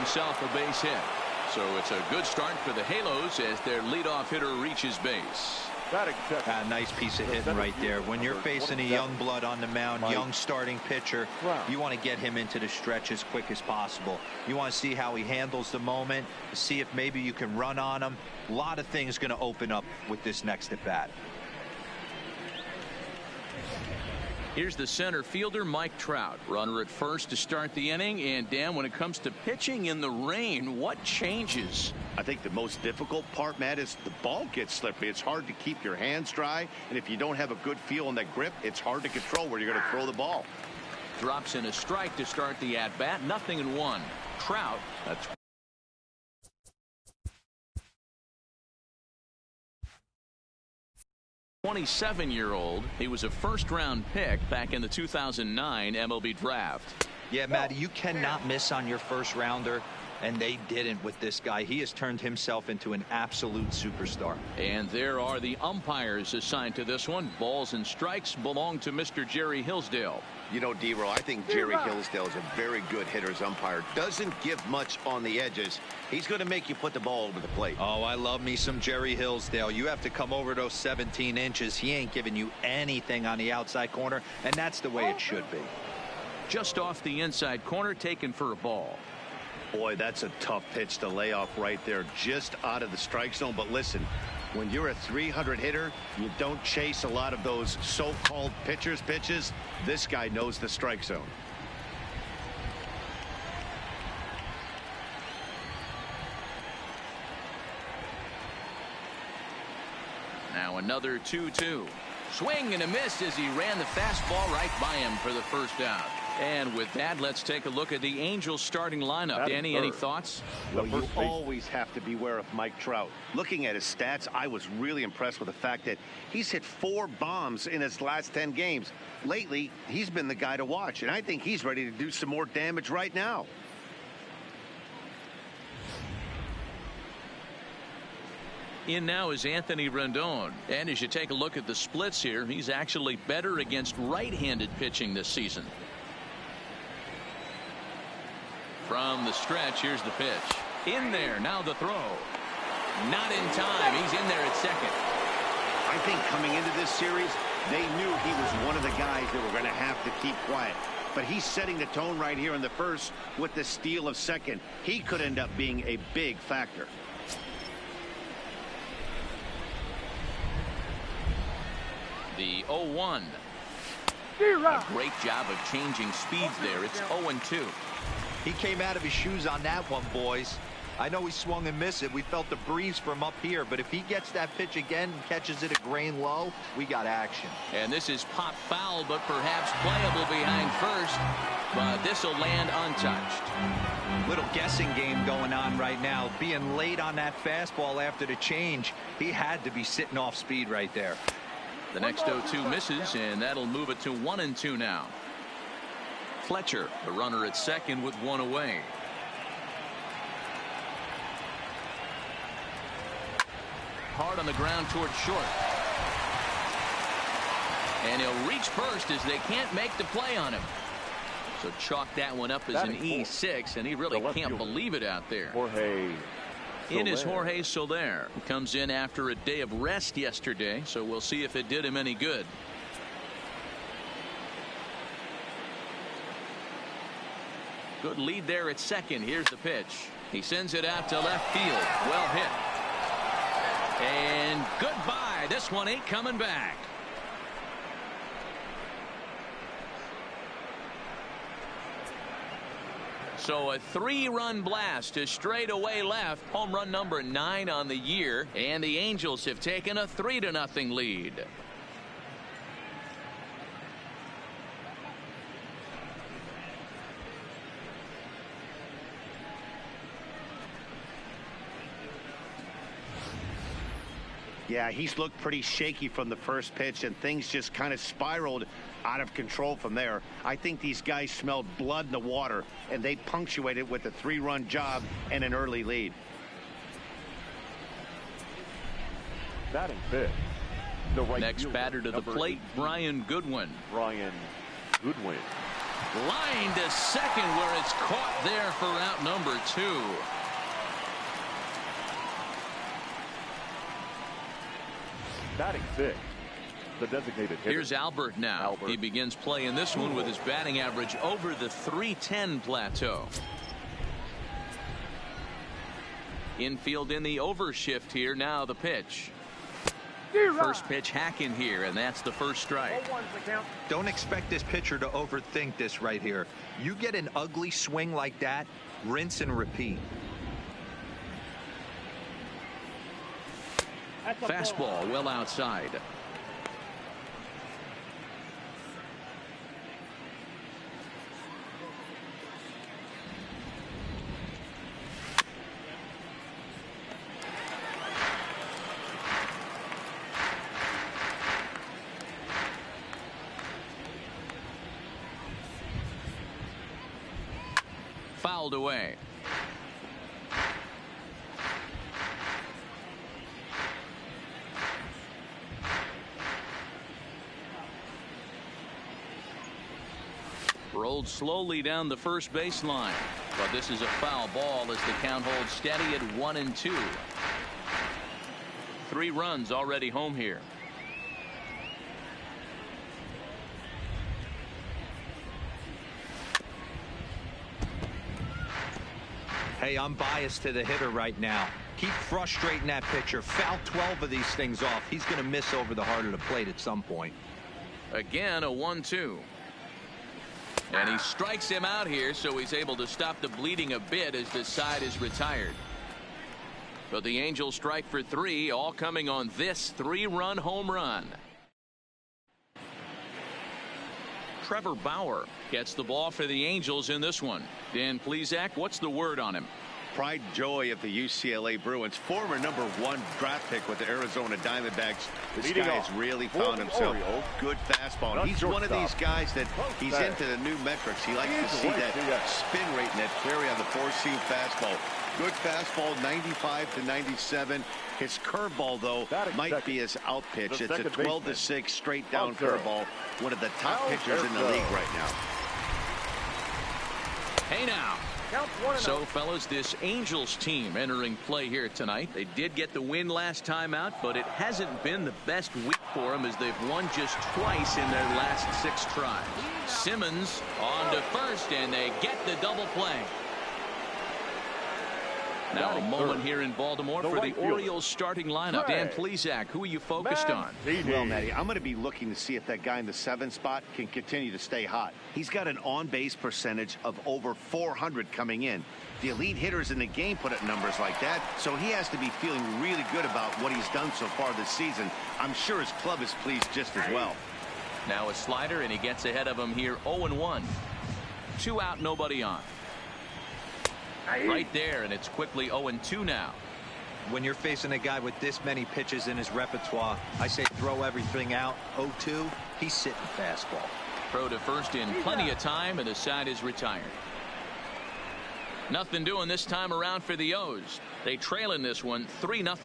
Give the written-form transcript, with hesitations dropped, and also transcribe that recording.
himself a base hit. So it's a good start for the Halos as their leadoff hitter reaches base. Nice piece of hitting right there. When you're facing a young blood on the mound, young starting pitcher, you want to get him into the stretch as quick as possible. You want to see how he handles the moment, see if maybe you can run on him. A lot of things going to open up with this next at bat. Here's the center fielder, Mike Trout. Runner at first to start the inning. And Dan, when it comes to pitching in the rain, what changes? I think the most difficult part, Matt, is the ball gets slippery. It's hard to keep your hands dry. And if you don't have a good feel on that grip, it's hard to control where you're going to throw the ball. Drops in a strike to start the at-bat. 0-1. Trout, that's 27-year-old. He was a first-round pick back in the 2009 MLB draft. Yeah, Matty, you cannot miss on your first rounder, and they didn't with this guy. He has turned himself into an absolute superstar. And there are the umpires assigned to this one. Balls and strikes belong to Mr. Jerry Hillsdale. You know, D-Roll, I think Jerry Hillsdale is a very good hitter's umpire. Doesn't give much on the edges. He's going to make you put the ball over the plate. Oh, I love me some Jerry Hillsdale. You have to come over those 17 inches. He ain't giving you anything on the outside corner, and that's the way it should be. Just off the inside corner, taken for a ball. Boy, that's a tough pitch to lay off right there, just out of the strike zone. But listen, when you're a 300 hitter, you don't chase a lot of those so-called pitchers' pitches. This guy knows the strike zone. Now another 2-2. Swing and a miss as he ran the fastball right by him for the first out. And with that, let's take a look at the Angels starting lineup. Danny, any thoughts? Well, you always have to beware of Mike Trout. Looking at his stats, I was really impressed with the fact that he's hit 4 bombs in his last 10 games. Lately, he's been the guy to watch, and I think he's ready to do some more damage right now. In now is Anthony Rendon. And as you take a look at the splits here, he's actually better against right-handed pitching this season. From the stretch, here's the pitch. In there, now the throw. Not in time. He's in there at second. I think coming into this series, they knew he was one of the guys that were going to have to keep quiet. But he's setting the tone right here in the first with the steal of second. He could end up being a big factor. The 0-1. A great job of changing speeds there. It's 0-2. He came out of his shoes on that one, boys. I know he swung and missed it. We felt the breeze from up here, but if he gets that pitch again and catches it a grain low, we got action. And this is pop foul, but perhaps playable behind first. But this will land untouched. Little guessing game going on right now. Being late on that fastball after the change, he had to be sitting off speed right there. The next 0-2 misses, and that'll move it to 1-2 now. Fletcher, the runner at second with one away. Hard on the ground towards short. And he'll reach first as they can't make the play on him. So chalk that one up as an E6, and he really can't believe it out there. In is Jorge Soler. Comes in after a day of rest yesterday, so we'll see if it did him any good. Good lead there at second. Here's the pitch. He sends it out to left field. Well hit. And goodbye. This one ain't coming back. So a 3-run blast to straightaway left. Home run number 9 on the year. And the Angels have taken a 3-0 lead. Yeah, he's looked pretty shaky from the first pitch, and things just kind of spiraled out of control from there. I think these guys smelled blood in the water, and they punctuated with a 3-run job and an early lead. Batting fifth. Next batter to the plate, Brian Goodwin. Line to second, where it's caught there for out number 2. Batting 6, the designated hitter. Here's Albert now. He begins play in this one with his batting average over the .310 plateau. Infield in the overshift here. Now the pitch. First pitch hack in here, and that's the first strike. Don't expect this pitcher to overthink this right here. You get an ugly swing like that, rinse and repeat. Fastball well outside. Fouled away. Rolled slowly down the first baseline, but this is a foul ball as the count holds steady at 1-2. 3 runs already home here. Hey, I'm biased to the hitter right now. Keep frustrating that pitcher. Foul 12 of these things off. He's going to miss over the heart of the plate at some point. Again, a 1-2. And he strikes him out here, so he's able to stop the bleeding a bit as the side is retired. But the Angels strike for 3, all coming on this 3-run home run. Trevor Bauer gets the ball for the Angels in this one. Dan Plesac, what's the word on him? Pride joy of the UCLA Bruins, former #1 draft pick with the Arizona Diamondbacks. This guy has really found himself good fastball. And he's one of these guys that he's into the new metrics. He likes to see that spin rate and that carry on the 4-seam fastball. Good fastball, 95 to 97. His curveball, though, might be his out pitch. It's a 12-6 straight down curveball. One of the top pitchers in the league right now. Hey now. So, fellas, this Angels team entering play here tonight. They did get the win last time out, but it hasn't been the best week for them as they've won just twice in their last 6 tries. Simmons on to first, and they get the double play. Now a moment here in Baltimore for the Orioles starting lineup. Dan Plesac, who are you focused on? Well, Matty, I'm going to be looking to see if that guy in the 7th spot can continue to stay hot. He's got an on-base percentage of over 400 coming in. The elite hitters in the game put up numbers like that, so he has to be feeling really good about what he's done so far this season. I'm sure his club is pleased just as well. Now a slider, and he gets ahead of him here 0-1. 2 out, nobody on. Right there, and it's quickly 0-2 now. When you're facing a guy with this many pitches in his repertoire, I say throw everything out. 0-2, he's sitting fastball. Throw to first in plenty of time, and the side is retired. Nothing doing this time around for the O's. They trail in this one 3-0.